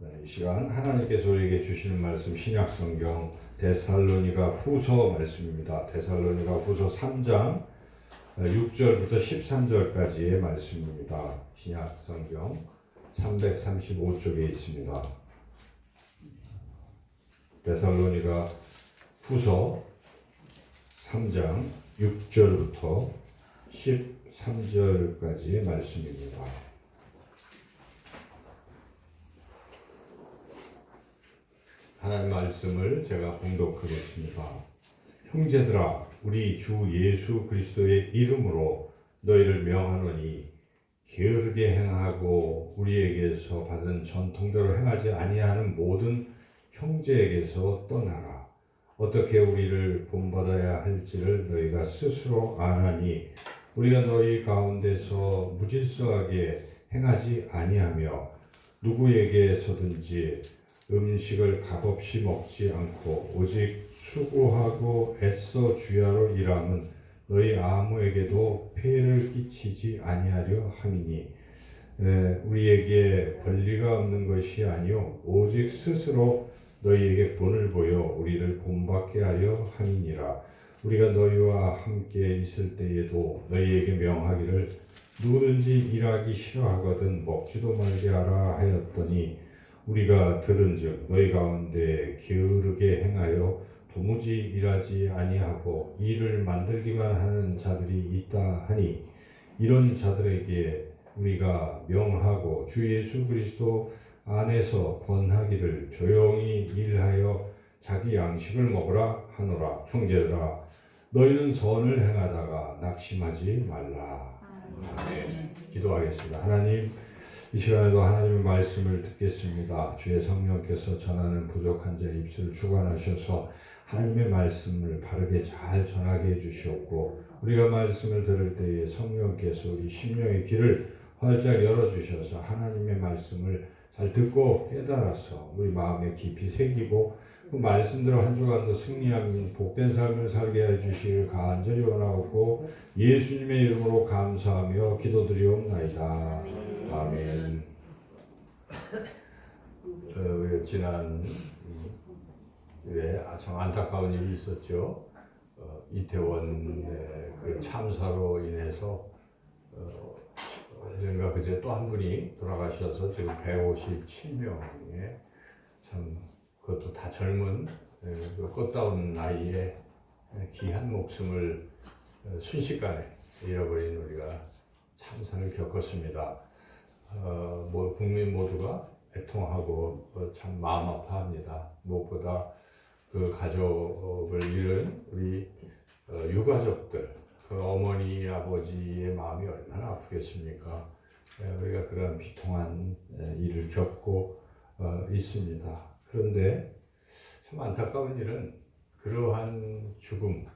이 시간 하나님께서 우리에게 주시는 말씀 신약성경 데살로니가 후서 말씀입니다. 데살로니가 후서 3장 6절부터 13절까지의 말씀입니다. 신약성경 335쪽에 있습니다. 데살로니가 후서 3장 6절부터 13절까지의 말씀입니다. 하나님 말씀을 제가 봉독하겠습니다. 형제들아, 우리 주 예수 그리스도의 이름으로 너희를 명하노니 게으르게 행하고 우리에게서 받은 전통대로 행하지 아니하는 모든 형제에게서 떠나라. 어떻게 우리를 본받아야 할지를 너희가 스스로 아나니 우리가 너희 가운데서 무질서하게 행하지 아니하며 누구에게서든지 음식을 값없이 먹지 않고 오직 수고하고 애써 주야로 일함은 너희 아무에게도 폐를 끼치지 아니하려 함이니 우리에게 권리가 없는 것이 아니요 오직 스스로 너희에게 본을 보여 우리를 본받게 하려 함이니라. 우리가 너희와 함께 있을 때에도 너희에게 명하기를 누구든지 일하기 싫어하거든 먹지도 말게 하라 하였더니 우리가 들은즉 너희 가운데 게으르게 행하여 도무지 일하지 아니하고 일을 만들기만 하는 자들이 있다 하니 이런 자들에게 우리가 명하고 주 예수 그리스도 안에서 권하기를 조용히 일하여 자기 양식을 먹으라 하노라. 형제들아, 너희는 선을 행하다가 낙심하지 말라. 아멘. 기도하겠습니다. 하나님, 이 시간에도 하나님의 말씀을 듣겠습니다. 주의 성령께서 전하는 부족한 자의 입술을 주관하셔서 하나님의 말씀을 바르게 잘 전하게 해주시옵고 우리가 말씀을 들을 때에 성령께서 우리 심령의 귀를 활짝 열어주셔서 하나님의 말씀을 잘 듣고 깨달아서 우리 마음에 깊이 새기고 그 말씀대로 한 주간도 승리하는 복된 삶을 살게 해주시길 간절히 원하옵고 예수님의 이름으로 감사하며 기도드리옵나이다. 아멘. 지난 참 안타까운 일이 있었죠. 이태원의 그 참사로 인해서 언젠가 그제 또 한 분이 돌아가셔서 지금 157명의 참 그것도 다 젊은 그 꽃다운 나이에 귀한 목숨을 순식간에 잃어버린 우리가 참사를 겪었습니다. 국민 모두가 애통하고 참 마음 아파합니다. 무엇보다 그 가족을 잃은 우리 유가족들, 그 어머니, 아버지의 마음이 얼마나 아프겠습니까? 우리가 그런 비통한 일을 겪고 있습니다. 그런데 참 안타까운 일은 그러한 죽음,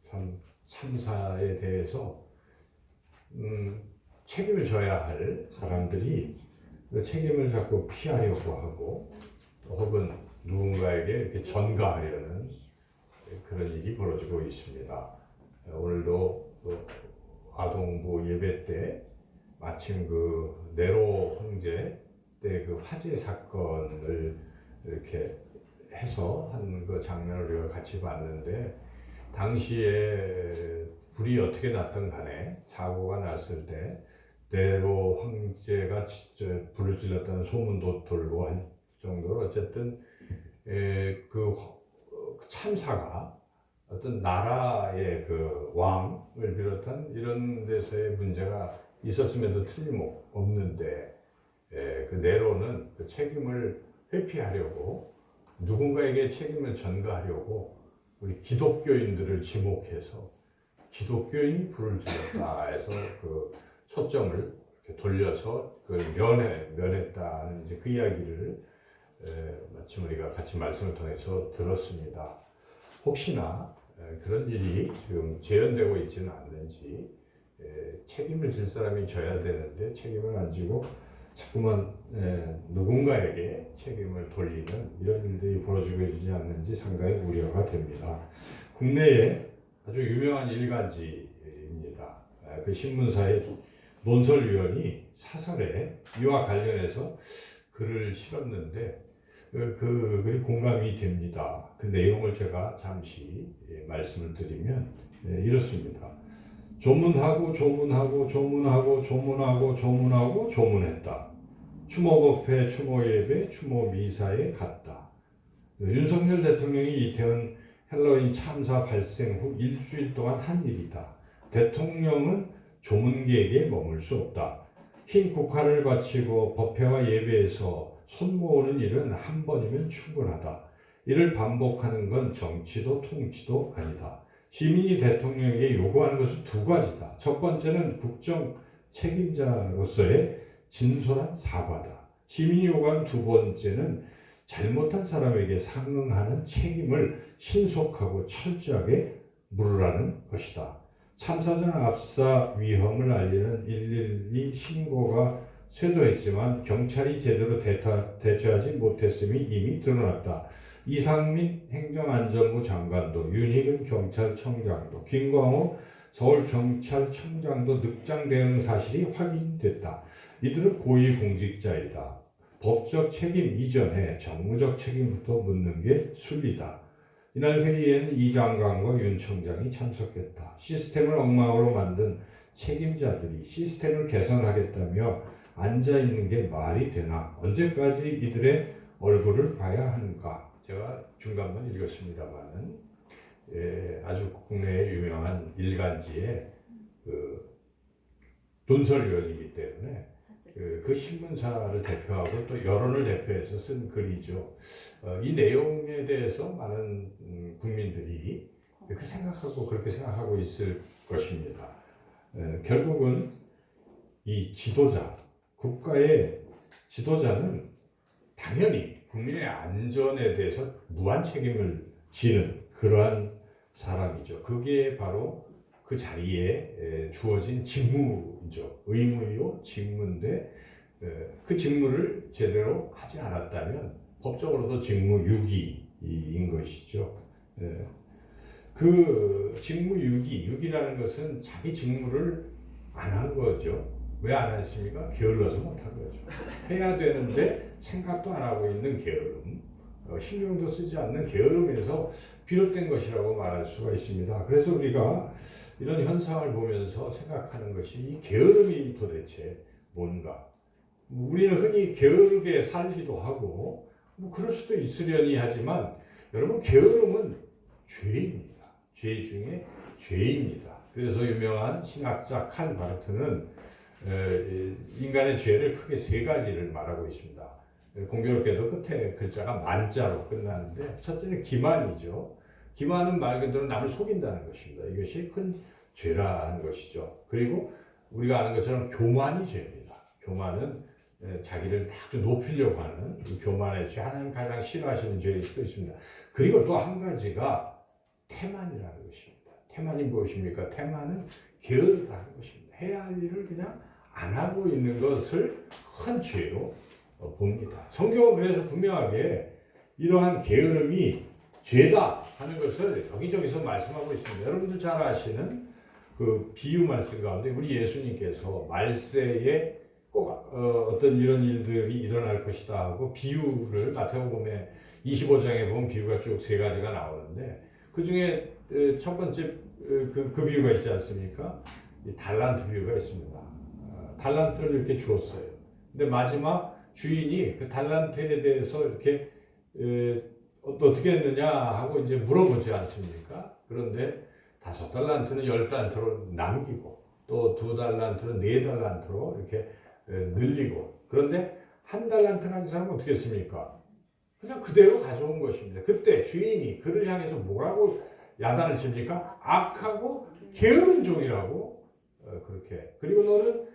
참 참사에 대해서 책임을 져야 할 사람들이 그 책임을 자꾸 피하려고 하고 혹은 누군가에게 이렇게 전가하려는 그런 일이 벌어지고 있습니다. 오늘도 아동부 예배 때 마침 그 네로 황제 때 그 화재 사건을 이렇게 해서 한 그 장면을 우리가 같이 봤는데 당시에 불이 어떻게 났든 간에 사고가 났을 때 네로 황제가 불을 질렀다는 소문도 돌고 할 정도로 어쨌든 그 참사가 어떤 나라의 그 왕을 비롯한 이런 데서의 문제가 있었음에도 틀림없는데 그 네로는 그 책임을 회피하려고 누군가에게 책임을 전가하려고 우리 기독교인들을 지목해서 기독교인이 불을 질렀다 해서 그 초점을 이렇게 돌려서 그 면했다는 이제 그 이야기를 마침 우리가 같이 말씀을 통해서 들었습니다. 혹시나 그런 일이 지금 재현되고 있지는 않는지 책임을 질 사람이 져야 되는데 책임을 안 지고 자꾸만 누군가에게 책임을 돌리는 이런 일들이 벌어지고 있지 않는지 상당히 우려가 됩니다. 국내에 아주 유명한 일간지입니다. 그 신문사의 논설위원이 사설에 이와 관련해서 글을 실었는데 그 공감이 됩니다. 그 내용을 제가 잠시 말씀을 드리면 이렇습니다. 조문하고 조문하고 조문하고 조문하고 조문하고 조문했다. 추모법회, 추모예배, 추모미사에 갔다. 윤석열 대통령이 이태원 헬로윈 참사 발생 후 일주일 동안 한 일이다. 대통령은 조문객에 머물 수 없다. 흰 국화를 바치고 법회와 예배에서 손 모으는 일은 한 번이면 충분하다. 이를 반복하는 건 정치도 통치도 아니다. 시민이 대통령에게 요구하는 것은 두 가지다. 첫 번째는 국정 책임자로서의 진솔한 사과다. 시민이 요구하는 두 번째는 잘못한 사람에게 상응하는 책임을 신속하고 철저하게 물으라는 것이다. 참사 전 압사 위험을 알리는 112 신고가 쇄도했지만 경찰이 제대로 대처하지 못했음이 이미 드러났다. 이상민 행정안전부 장관도, 윤희근 경찰청장도, 김광호 서울경찰청장도 늑장 대응 사실이 확인됐다. 이들은 고위공직자이다. 법적 책임 이전에 정무적 책임부터 묻는 게 순리다. 이날 회의에는 이 장관과 윤 청장이 참석했다. 시스템을 엉망으로 만든 책임자들이 시스템을 개선하겠다며 앉아있는 게 말이 되나? 언제까지 이들의 얼굴을 봐야 하는가? 제가 중간만 읽었습니다만은 아주 국내에 유명한 일간지의 논설위원이기 때문에 그 신문사를 대표하고 또 여론을 대표해서 쓴 글이죠. 이 내용에 대해서 많은 국민들이 그렇게 생각하고 있을 것입니다. 결국은 이 지도자, 국가의 지도자는 당연히 국민의 안전에 대해서 무한 책임을 지는 그러한 사람이죠. 그게 바로 그 자리에 주어진 직무이죠. 의무요, 직무인데 그 직무를 제대로 하지 않았다면 법적으로도 직무유기인 것이죠. 그 직무유기라는 것은 자기 직무를 안 한 거죠. 왜 안 했습니까? 게을러서 못한 거죠. 해야 되는데 생각도 안 하고 있는 게으름, 신경도 쓰지 않는 게으름에서 비롯된 것이라고 말할 수가 있습니다. 그래서 우리가 이런 현상을 보면서 생각하는 것이 이 게으름이 도대체 뭔가? 우리는 흔히 게으르게 살기도 하고 그럴 수도 있으려니 하지만 여러분 게으름은 죄입니다. 죄 중에 죄입니다. 그래서 유명한 신학자 칼 바르트는 인간의 죄를 크게 세 가지를 말하고 있습니다. 공교롭게도 끝에 글자가 만자로 끝나는데 첫째는 기만이죠. 기만은 말 그대로 남을 속인다는 것입니다. 이것이 큰 죄라는 것이죠. 그리고 우리가 아는 것처럼 교만이 죄입니다. 교만은 자기를 아주 높이려고 하는 이 교만의 죄, 하나님 가장 싫어하시는 죄일 수도 있습니다. 그리고 또 한 가지가 태만이라는 것입니다. 태만이 무엇입니까? 태만은 게으르다는 것입니다. 해야 할 일을 그냥 안 하고 있는 것을 큰 죄로 봅니다. 성경은 그래서 분명하게 이러한 게으름이 죄다 하는 것을 여기저기서 말씀하고 있습니다. 여러분들 잘 아시는 그 비유 말씀 가운데 우리 예수님께서 말세에 꼭 어떤 이런 일들이 일어날 것이다 하고 비유를 마태복음에 25장에 보면 비유가 쭉 세 가지가 나오는데 그 중에 첫 번째 그 비유가 있지 않습니까? 이 달란트 비유가 있습니다. 달란트를 이렇게 주었어요. 근데 마지막 주인이 그 달란트에 대해서 이렇게 어떻게 했느냐 하고 이제 물어보지 않습니까? 그런데 5달란트는 10달란트로 남기고 또 2달란트는 4달란트로 이렇게 늘리고 그런데 1달란트 가진 사람은 어떻게 했습니까? 그냥 그대로 가져온 것입니다. 그때 주인이 그를 향해서 뭐라고 야단을 칩니까? 악하고 게으른 종이라고 그렇게. 그리고 너는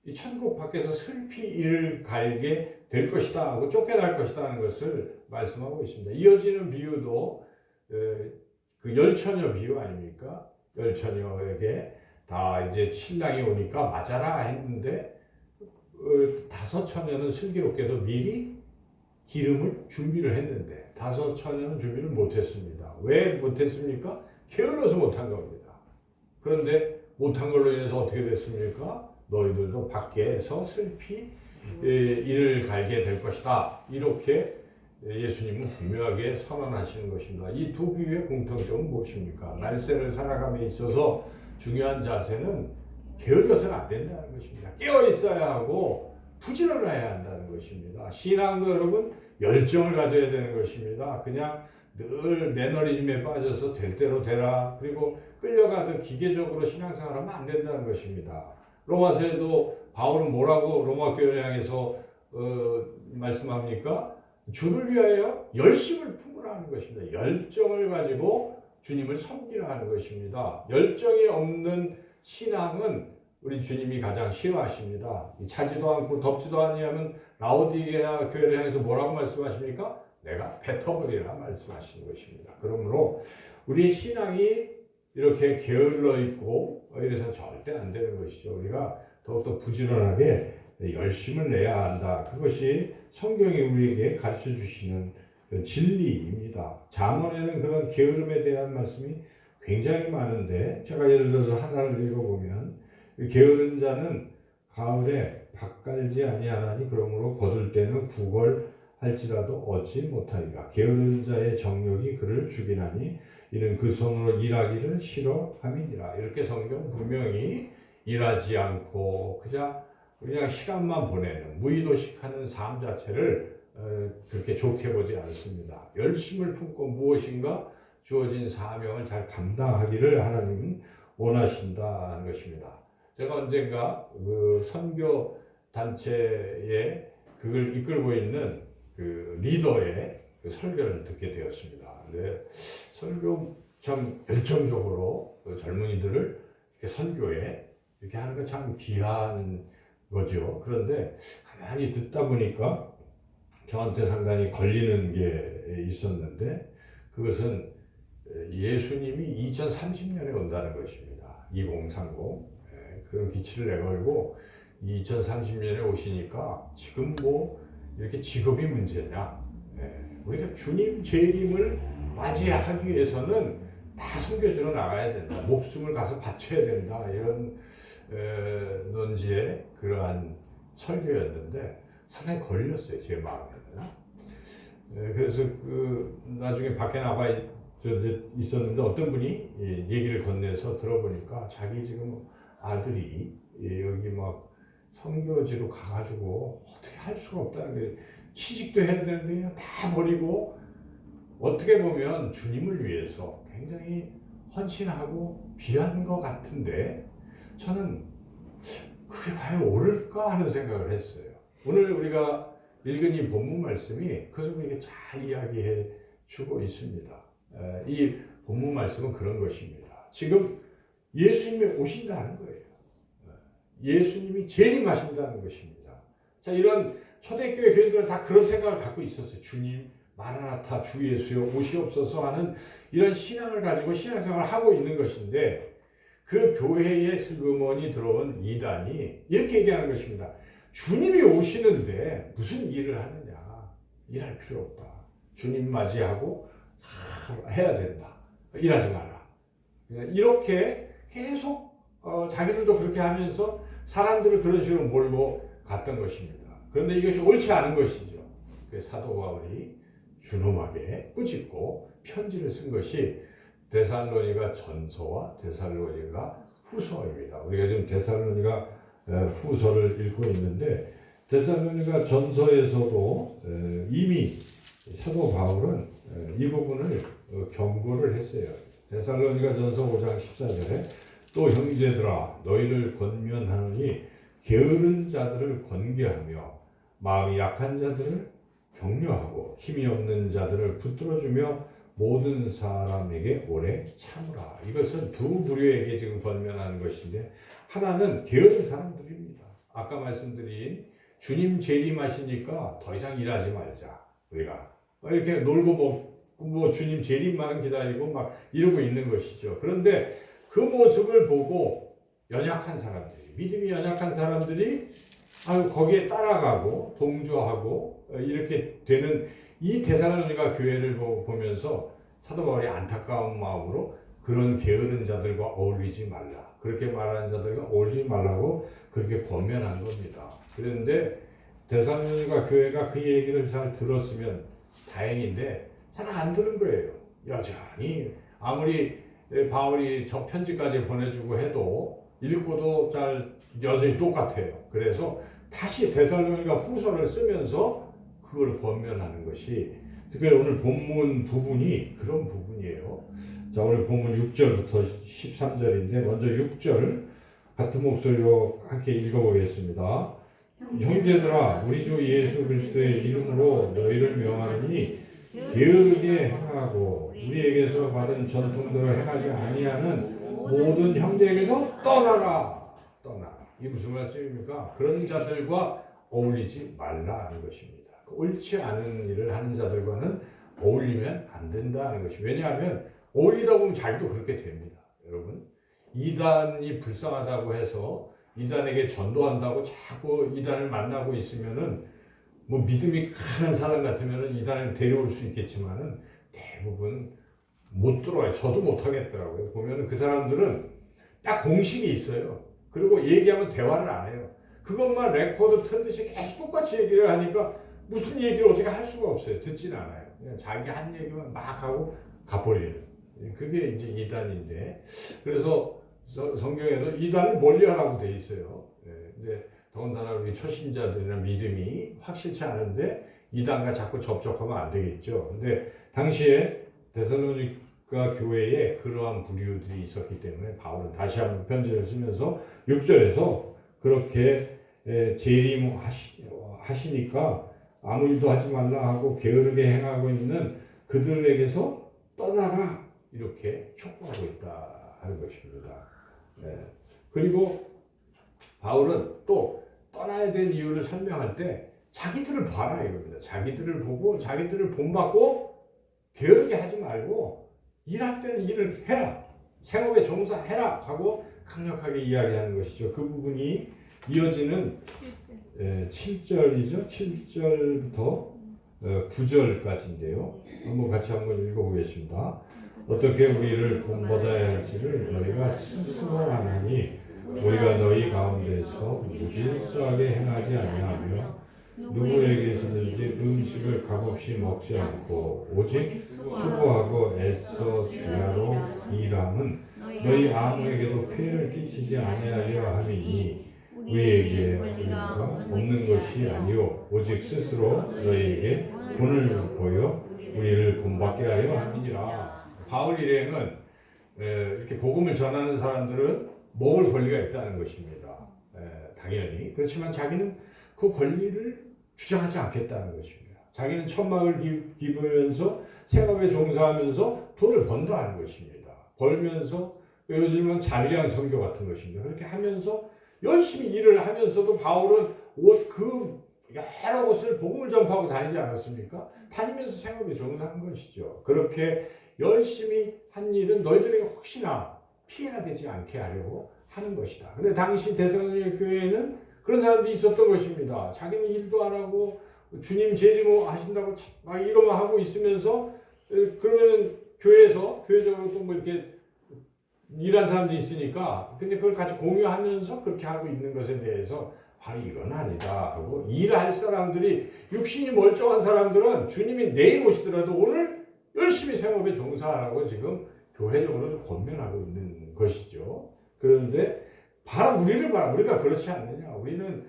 이 천국 밖에서 슬피 이를 갈게 될 것이다 하고 쫓겨날 것이다 하는 것을 말씀하고 있습니다. 이어지는 비유도 그 열처녀 비유 아닙니까? 열처녀에게 다 이제 신랑이 오니까 맞아라 했는데 5처녀는 슬기롭게도 미리 기름을 준비를 했는데 5처녀는 준비를 못했습니다. 왜 못했습니까? 게을러서 못한 겁니다. 그런데 못한 걸로 인해서 어떻게 됐습니까? 너희들도 밖에서 슬피 이를 갈게 될 것이다. 이렇게 예수님은 분명하게 선언하시는 것입니다. 이 두 비유의 공통점은 무엇입니까? 날세를 살아감에 있어서 중요한 자세는 게을러서는 안 된다는 것입니다. 깨어 있어야 하고 부지런해야 한다는 것입니다. 신앙도 여러분 열정을 가져야 되는 것입니다. 그냥 늘 매너리즘에 빠져서 될 대로 되라, 그리고 끌려가듯 기계적으로 신앙생활하면 안 된다는 것입니다. 로마서에도 바울은 뭐라고 로마 교회를 향해서 말씀합니까? 주를 위하여 열심을 품으라 하는 것입니다. 열정을 가지고 주님을 섬기라 하는 것입니다. 열정이 없는 신앙은 우리 주님이 가장 싫어하십니다. 차지도 않고 덥지도 아니하면 라오디게아 교회를 향해서 뭐라고 말씀하십니까? 내가 뱉어버리라 말씀하시는 것입니다. 그러므로 우리의 신앙이 이렇게 게을러 있고 이래서 절대 안 되는 것이죠. 우리가 더욱더 부지런하게 열심을 내야 한다. 그것이 성경이 우리에게 가르쳐 주시는 진리입니다. 잠언에는 그런 게으름에 대한 말씀이 굉장히 많은데, 제가 예를 들어서 하나를 읽어보면, 게으른 자는 가을에 밭 갈지 아니하나니 그러므로 거둘 때는 구걸할지라도 얻지 못하리라. 게으른 자의 정욕이 그를 죽이나니 이는 그 손으로 일하기를 싫어함이니라. 이렇게 성경 분명히 일하지 않고 그냥 시간만 보내는 무의도식하는 삶 자체를 그렇게 좋게 보지 않습니다. 열심을 품고 무엇인가 주어진 사명을 잘 감당하기를 하나님은 원하신다는 것입니다. 제가 언젠가 그 선교 단체에 그걸 이끌고 있는 그 리더의 그 설교를 듣게 되었습니다. 근데 설교 참 열정적으로 그 젊은이들을 이렇게 선교에 이렇게 하는 건 참 귀한 거죠. 그런데 가만히 듣다 보니까 저한테 상당히 걸리는 게 있었는데, 그것은 예수님이 2030년에 온다는 것입니다. 2030. 그런 기치를 내걸고 2030년에 오시니까 지금 뭐 이렇게 직업이 문제냐. 우리가 주님 재림을 맞이하기 위해서는 다 섬겨주러 나가야 된다. 목숨을 가서 바쳐야 된다. 이런 논지의 그러한 설교였는데 상당히 걸렸어요, 제 마음에는. 그래서 나중에 밖에 나가 있었는데 어떤 분이 얘기를 건네서 들어보니까 자기 지금 아들이 여기 막 선교지로 가가지고 어떻게 할 수가 없다는 게, 취직도 해야 되는데 그냥 다 버리고 어떻게 보면 주님을 위해서 굉장히 헌신하고 귀한 것 같은데, 저는 그게 과연 옳을까 하는 생각을 했어요. 오늘 우리가 읽은 이 본문 말씀이 그것을 우리에게 잘 이야기해 주고 있습니다. 이 본문 말씀은 그런 것입니다. 지금 예수님이 오신다는 거예요. 예수님이 재림하신다는 것입니다. 자, 이런 초대교회 교인들은 다 그런 생각을 갖고 있었어요. 주님, 마라나타, 주 예수여 오시옵소서 하는 이런 신앙을 가지고 신앙생활을 하고 있는 것인데, 그 교회에 슬그머니 들어온 이단이 이렇게 얘기하는 것입니다. 주님이 오시는데 무슨 일을 하느냐. 일할 필요 없다. 주님 맞이하고 해야 된다. 일하지 마라. 이렇게 계속 자기들도 그렇게 하면서 사람들을 그런 식으로 몰고 갔던 것입니다. 그런데 이것이 옳지 않은 것이죠. 그래서 사도 바울이 준엄하게 꾸짖고 편지를 쓴 것이 데살로니가 전서와 데살로니가 후서입니다. 우리가 지금 데살로니가 후서를 읽고 있는데, 데살로니가 전서에서도 이미 사도 바울은 이 부분을 경고를 했어요. 데살로니가 전서 5장 14절에 또 형제들아 너희를 권면하노니 게으른 자들을 권계하며 마음이 약한 자들을 격려하고 힘이 없는 자들을 붙들어주며 모든 사람에게 오래 참으라. 이것은 두 부류에게 지금 권면하는 것인데, 하나는 게으른 사람들입니다. 아까 말씀드린 주님 재림하시니까 더 이상 일하지 말자. 우리가 이렇게 놀고 먹고 뭐 주님 재림만 기다리고 막 이러고 있는 것이죠. 그런데 그 모습을 보고 연약한 사람들이, 믿음이 연약한 사람들이 거기에 따라가고 동조하고 이렇게 되는 이 데살로니가 교회를 보면서 사도 바울이 안타까운 마음으로 그런 게으른 자들과 어울리지 말라. 그렇게 말하는 자들과 어울리지 말라고 그렇게 권면한 겁니다. 그런데 데살로니가 교회가 그 얘기를 잘 들었으면 다행인데 잘 안 들은 거예요. 여전히 아무리 바울이 저 편지까지 보내주고 해도 읽고도 잘 여전히 똑같아요. 그래서 다시 데살로니가 후서를 쓰면서 그걸 권면하는 것이 특별히 오늘 본문 부분이 그런 부분이에요. 자, 오늘 본문 6절부터 13절인데 먼저 6절 같은 목소리로 함께 읽어보겠습니다. 형제들아, 우리 주 예수 그리스도의 이름으로 너희를 명하니 게으르게 행하고 우리에게서 받은 전통대로 행하지 아니하는 모든 형제에게서 떠나라. 이게 무슨 말씀입니까? 그런 자들과 어울리지 말라는 것입니다. 옳지 않은 일을 하는 자들과는 어울리면 안 된다는 것이. 왜냐하면 어울리다 보면 자기도 그렇게 됩니다. 여러분, 이단이 불쌍하다고 해서 이단에게 전도한다고 자꾸 이단을 만나고 있으면은 뭐 믿음이 강한 사람 같으면은 이단을 데려올 수 있겠지만은 대부분 못 들어와요. 저도 못 하겠더라고요. 보면은 그 사람들은 딱 공식이 있어요. 그리고 얘기하면 대화를 안 해요. 그것만 레코드 튼 듯이 계속 똑같이 얘기를 하니까 무슨 얘기를 어떻게 할 수가 없어요. 듣지는 않아요. 그냥 자기 한 얘기만 막 하고 가버리는. 그게 이제 이단인데, 그래서 성경에도 이단을 멀리하라고 돼 있어요. 근데 더군다나 우리 초신자들이나 믿음이 확실치 않은데 이단과 자꾸 접촉하면 안 되겠죠. 근데 당시에 데살로니가 교회에 그러한 부류들이 있었기 때문에 바울은 다시 한번 편지를 쓰면서 6절에서 그렇게 재림하시니까 아무 일도 하지 말라 하고 게으르게 행하고 있는 그들에게서 떠나라 이렇게 촉구하고 있다 하는 것입니다. 그리고 바울은 또 떠나야 될 이유를 설명할 때 자기들을 봐라 이겁니다. 자기들을 보고 자기들을 본받고 게으르게 하지 말고 일할 때는 일을 해라. 생업에 종사해라 하고 강력하게 이야기하는 것이죠. 그 부분이 이어지는 7절이죠. 7절부터 9절까지인데요. 한번 읽어보겠습니다. 어떻게 우리를 본받아야 할지를 너희가 스스로 아나니 우리가 너희 가운데서 무질서하게 행하지 아니하며 누구에게서든지 음식을 값없이 먹지 않고 오직 수고하고 애써 주야로 일함은 너희 아무에게도 피해를 끼치지 아니하려 함이니 우리에게 우리가 없는 것이 아니요 오직 스스로 너희에게 본을 보여 우리를 본받게 하려 함이니라. 바울 일행은 이렇게 복음을 전하는 사람들은 먹을 권리가 있다는 것입니다. 당연히. 그렇지만 자기는 그 권리를 주장하지 않겠다는 것입니다. 자기는 천막을 기부하면서 생업에 종사하면서 돈을 번다 하는 것입니다. 벌면서 요즘은 자비량 선교 같은 것입니다. 그렇게 하면서 열심히 일을 하면서도 바울은 그 여러 곳을 복음을 전파하고 다니지 않았습니까? 다니면서 생업에 종사한 것이죠. 그렇게 열심히 한 일은 너희들에게 혹시나 피해가 되지 않게 하려고 하는 것이다. 근데 당시 데살로니가 교회에는 그런 사람들이 있었던 것입니다. 자기는 일도 안 하고 주님 재림 하신다고 막 이러만 하고 있으면서 그러면 교회적으로 또 뭐 이렇게 일한 사람들이 있으니까 근데 그걸 같이 공유하면서 그렇게 하고 있는 것에 대해서 이건 아니다 하고 일할 사람들이 육신이 멀쩡한 사람들은 주님이 내일 오시더라도 오늘 열심히 생업에 종사하라고 지금 교회적으로 좀 권면하고 있는 것이죠. 그런데 바로 우리를 봐라. 우리가 그렇지 않느냐. 우리는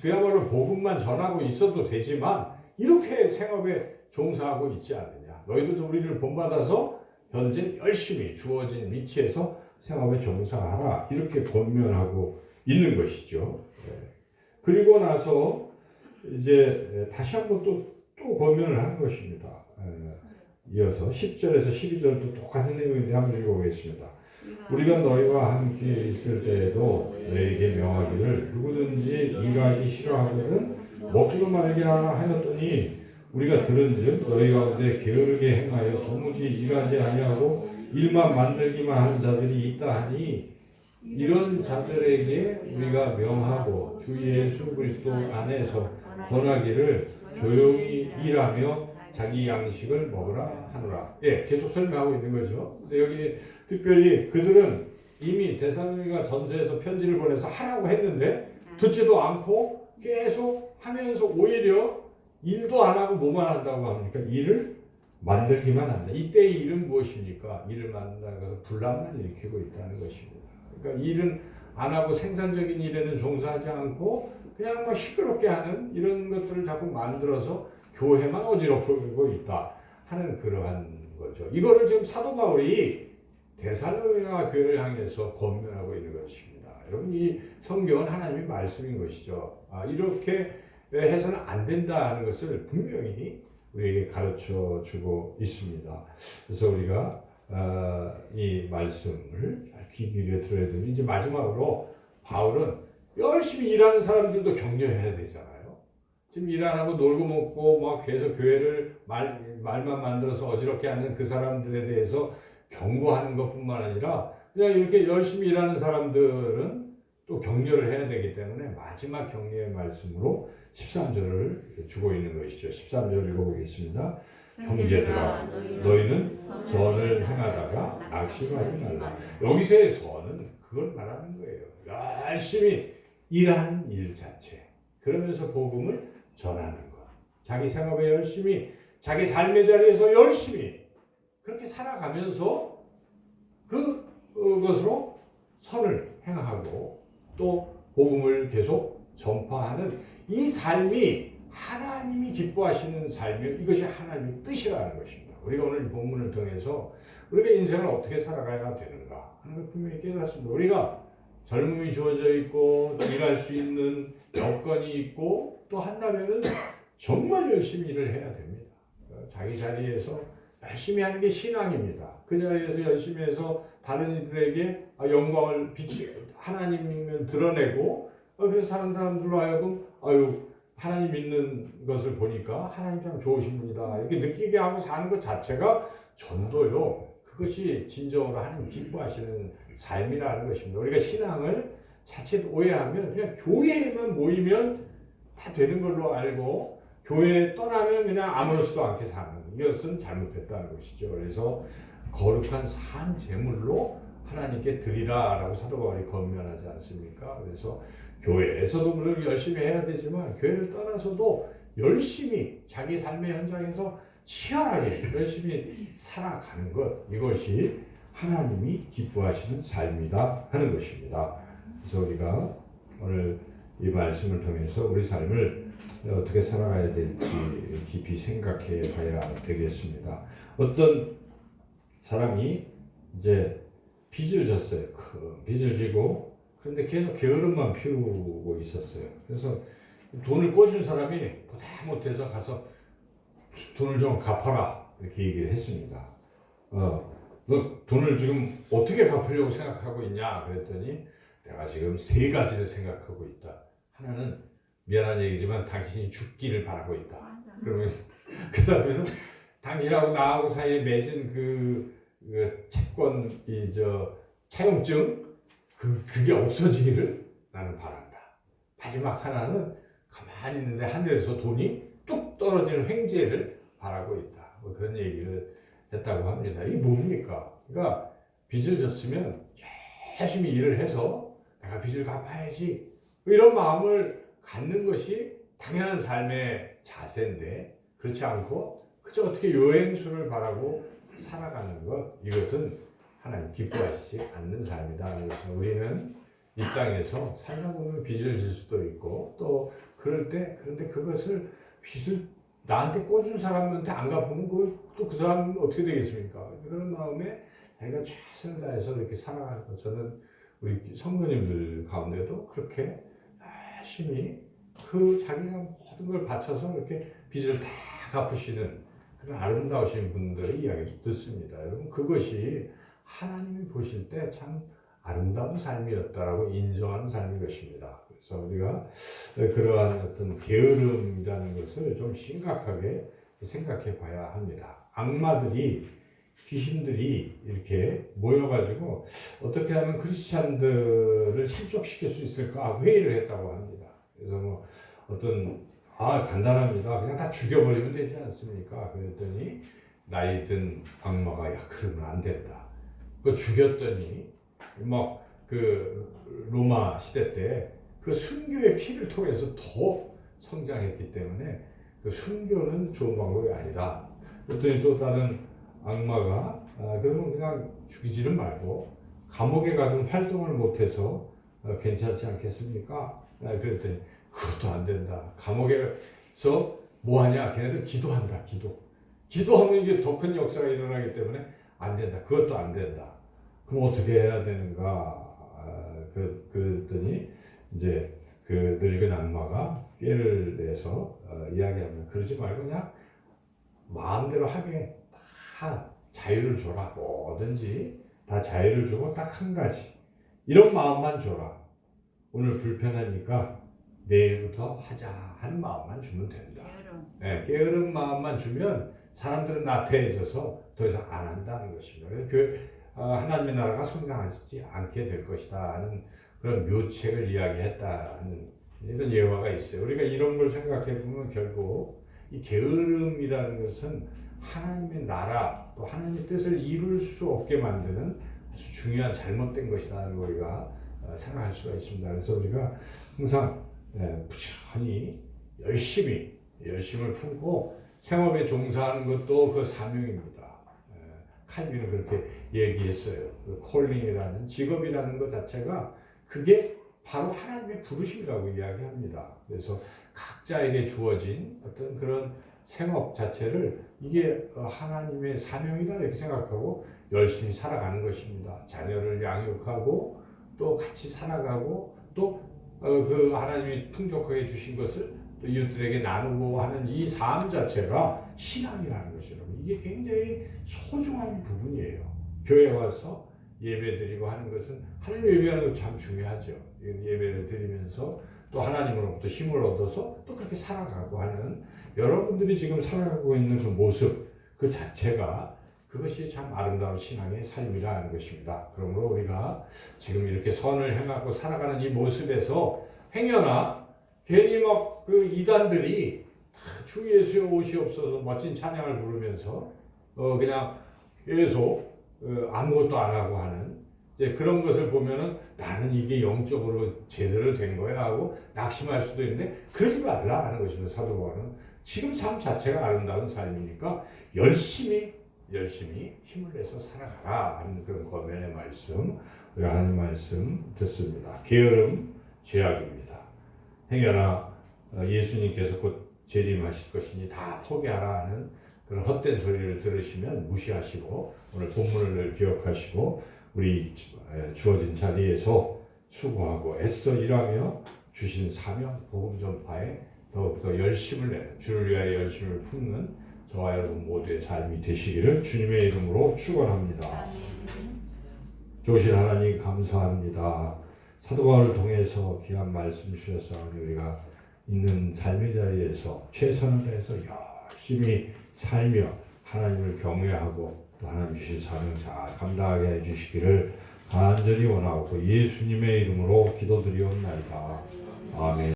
그야말로 복음만 전하고 있어도 되지만 이렇게 생업에 종사하고 있지 않느냐. 너희들도 우리를 본받아서 현재 열심히 주어진 위치에서 생업에 종사하라. 이렇게 권면하고 있는 것이죠. 그리고 나서 이제 다시 한번 또 권면을 하는 것입니다. 이어서 10절에서 12절도 똑같은 내용인데 한번 읽어보겠습니다. 우리가 너희와 함께 있을 때에도 너희에게 명하기를 누구든지 일하기 싫어하거든 먹지도 말게 하라 하였더니 우리가 들은즉 너희 가운데 게으르게 행하여 도무지 일하지 아니하고 일만 만들기만 하는 자들이 있다 하니 이런 자들에게 우리가 명하고 주 예수 그리스도 안에서 권하기를 조용히 일하며 자기 양식을 먹으라 하노라. 계속 설명하고 있는 거죠. 근데 여기 특별히 그들은 이미 데살로니가 전서에서 편지를 보내서 하라고 했는데 듣지도 않고 계속 하면서 오히려 일도 안 하고 뭐만 한다고 합니까? 일을 만들기만 한다. 이때의 일은 무엇입니까? 일을 만든다는 것은 분란만 일으키고 있다는 것입니다. 그러니까 일은 안 하고 생산적인 일에는 종사하지 않고 그냥 뭐 시끄럽게 하는 이런 것들을 자꾸 만들어서 교회만 어지럽히고 있다 하는 그러한 거죠. 이거를 지금 사도 바울이 데살로니가 교회를 향해서 권면하고 있는 것입니다. 여러분 이 성경은 하나님의 말씀인 것이죠. 이렇게 해서는 안 된다 하는 것을 분명히 우리에게 가르쳐 주고 있습니다. 그래서 우리가 이 말씀을 귀 기울여 들어야 되는데 이제 마지막으로 바울은 열심히 일하는 사람들도 격려해야 되잖아요. 지금 일 안 하고 놀고 먹고 막 계속 교회를 말만 만들어서 어지럽게 하는 그 사람들에 대해서 경고하는 것뿐만 아니라 그냥 이렇게 열심히 일하는 사람들은 또 격려를 해야 되기 때문에 마지막 격려의 말씀으로 13절을 주고 있는 것이죠. 13절 읽어보겠습니다. 형제들아 너희는 선을 행하다가 악시로 하지 말라. 여기서의 선은 그걸 말하는 거예요. 열심히 일하는 일 자체. 그러면서 복음을 전하는 것. 자기 생업에 열심히, 자기 삶의 자리에서 열심히 그렇게 살아가면서 그것으로 선을 행하고 또 복음을 계속 전파하는 이 삶이 하나님이 기뻐하시는 삶이요. 이것이 하나님의 뜻이라는 것입니다. 우리가 오늘 이 본문을 통해서 우리가 인생을 어떻게 살아가야 되는가 하는 걸 분명히 깨닫습니다. 우리가 젊음이 주어져 있고 또 일할 수 있는 여건이 있고 또 한다면은 정말 열심히 일을 해야 됩니다. 자기 자리에서 열심히 하는 게 신앙입니다. 그 자리에서 열심히 해서 다른 이들에게 영광을 하나님을 드러내고 그래서 사는 사람들로 하여금 하나님 믿는 것을 보니까 하나님 참 좋으신 분이다 이렇게 느끼게 하고 사는 것 자체가 전도요. 그것이 진정으로 하나님 기뻐하시는 삶이라는 것입니다. 우리가 신앙을 자칫 오해하면 그냥 교회에만 모이면 다 되는 걸로 알고 교회에 떠나면 그냥 아무렇지도 않게 사는 이것은 잘못됐다는 것이죠. 그래서 거룩한 산 제물로 하나님께 드리라라고 사도 바울이 권면하지 않습니까? 그래서 교회에서도 물론 열심히 해야 되지만 교회를 떠나서도 열심히 자기 삶의 현장에서 치열하게 열심히 살아가는 것 이것이 하나님이 기뻐하시는 삶이다 하는 것입니다. 그래서 우리가 오늘 이 말씀을 통해서 우리 삶을 어떻게 살아가야 될지 깊이 생각해 봐야 되겠습니다. 어떤 사람이 이제 빚을 졌어요. 큰 빚을 지고 그런데 계속 게으름만 피우고 있었어요. 그래서 돈을 꿔준 사람이 보다 못해서 가서 돈을 좀 갚아라 이렇게 얘기를 했습니다. 너 돈을 지금 어떻게 갚으려고 생각하고 있냐 그랬더니 내가 지금 세 가지를 생각하고 있다. 하나는 미안한 얘기지만 당신이 죽기를 바라고 있다. 그러면 그 다음에는 당신하고 나하고 사이에 맺은 그 채권 차용증 그게 없어지기를 나는 바란다. 마지막 하나는 가만히 있는데 하늘에서 돈이 뚝 떨어지는 횡재를 바라고 있다. 뭐 그런 얘기를 했다고 합니다. 이게 뭡니까? 그러니까 빚을 졌으면 열심히 일을 해서 내가 빚을 갚아야지 이런 마음을 갖는 것이 당연한 삶의 자세인데 그렇지 않고 그저 어떻게 여행수를 바라고 살아가는 것 이것은 하나님 기뻐하시지 않는 삶이다. 그래서 우리는 이 땅에서 살다 보면 빚을 질 수도 있고 또 그럴 때 그런데 그것을 빚을 나한테 꿔준 사람한테 안 갚으면 또 그 사람은 어떻게 되겠습니까? 그런 마음에 자기가 최선을 다해서 이렇게 살아가는 것 저는 우리 성도님들 가운데도 그렇게 열심히 자기가 모든 걸 바쳐서 이렇게 빚을 다 갚으시는 그런 아름다우신 분들의 이야기도 듣습니다. 여러분 그것이 하나님이 보실 때 참 아름다운 삶이었다라고 인정하는 삶인 것입니다. 그래서 우리가 그러한 어떤 게으름이라는 것을 좀 심각하게 생각해 봐야 합니다. 악마들이 귀신들이 이렇게 모여가지고 어떻게 하면 크리스찬들을 실족시킬 수 있을까 회의를 했다고 합니다. 그래서 뭐 간단합니다. 그냥 다 죽여버리면 되지 않습니까? 그랬더니 나이 든 악마가 그러면 안 된다. 그거 죽였더니 로마 시대 때 그 순교의 피를 통해서 더 성장했기 때문에 그 순교는 좋은 방법이 아니다. 그랬더니 또 다른 악마가 그러면 그냥 죽이지는 말고 감옥에 가든 활동을 못해서 괜찮지 않겠습니까? 그랬더니 그것도 안 된다. 감옥에서 뭐하냐? 걔네들 기도한다. 기도하면 이게 더 큰 역사가 일어나기 때문에 안 된다. 그것도 안 된다. 그럼 어떻게 해야 되는가? 그랬더니 이제 그 늙은 악마가 꾀를 내서 이야기합니다. 그러지 말고 그냥 마음대로 하게 다 자유를 줘라. 뭐든지 다 자유를 주고 딱 한 가지. 이런 마음만 줘라. 오늘 불편하니까 내일부터 하자 하는 마음만 주면 된다. 네, 게으른 마음만 주면 사람들은 나태해져서 더 이상 안 한다는 것입니다. 그래서 하나님의 나라가 성장하지 않게 될 것이다 하는 그런 묘책을 이야기했다는 이런 예화가 있어요. 우리가 이런 걸 생각해 보면 결국 이 게으름이라는 것은 하나님의 나라 또 하나님의 뜻을 이룰 수 없게 만드는 아주 중요한 잘못된 것이라는 걸 우리가 생각할 수가 있습니다. 그래서 우리가 항상 부지런히 열심을 품고 생업에 종사하는 것도 그 사명입니다. 칼빈은 그렇게 얘기했어요. 그 콜링이라는 직업이라는 것 자체가 그게 바로 하나님의 부르심이라고 이야기합니다. 그래서 각자에게 주어진 어떤 그런 생업 자체를 이게 하나님의 사명이다 이렇게 생각하고 열심히 살아가는 것입니다. 자녀를 양육하고 또 같이 살아가고 또 그 하나님이 풍족하게 주신 것을 또 이웃들에게 나누고 하는 이 삶 자체가 신앙이라는 것이죠. 이게 굉장히 소중한 부분이에요. 교회 와서 예배드리고 하는 것은 하나님 예배하는 것 참 중요하죠. 예배를 드리면서 또 하나님으로부터 힘을 얻어서 또 그렇게 살아가고 하는 여러분들이 지금 살아가고 있는 그 모습 그 자체가 그것이 참 아름다운 신앙의 삶이라는 것입니다. 그러므로 우리가 지금 이렇게 선을 행하고 살아가는 이 모습에서 행여나 괜히 막 그 이단들이 주 예수의 옷이 없어서 멋진 찬양을 부르면서 그냥 계속 아무것도 안 하고 하는 이제 그런 것을 보면은 나는 이게 영적으로 제대로 된 거야 하고 낙심할 수도 있는데 그러지 말라 하는 것입니다. 사도 바울은 지금 삶 자체가 아름다운 삶이니까 열심히 힘을 내서 살아가라 하는 그런 권면의 말씀, 우리 하나님 말씀 듣습니다. 게으름 죄악입니다. 행여나 예수님께서 곧 재림하실 것이니 다 포기하라 하는 그런 헛된 소리를 들으시면 무시하시고 오늘 본문을 기억하시고 우리 주어진 자리에서 수고하고 애써 일하며 주신 사명 복음 전파에 더욱더 열심을 내는 주를 위하여 열심을 품는 저와 여러분 모두의 삶이 되시기를 주님의 이름으로 축원합니다. 좋으신 하나님 감사합니다. 사도 바울을 통해서 귀한 말씀 주셨사오니 우리가 있는 삶의 자리에서 최선을 다해서 열심히 살며 하나님을 경외하고 또 하나님 주신 사명 잘 감당하게 해주시기를 간절히 원하고 예수님의 이름으로 기도드리옵나이다. 아멘.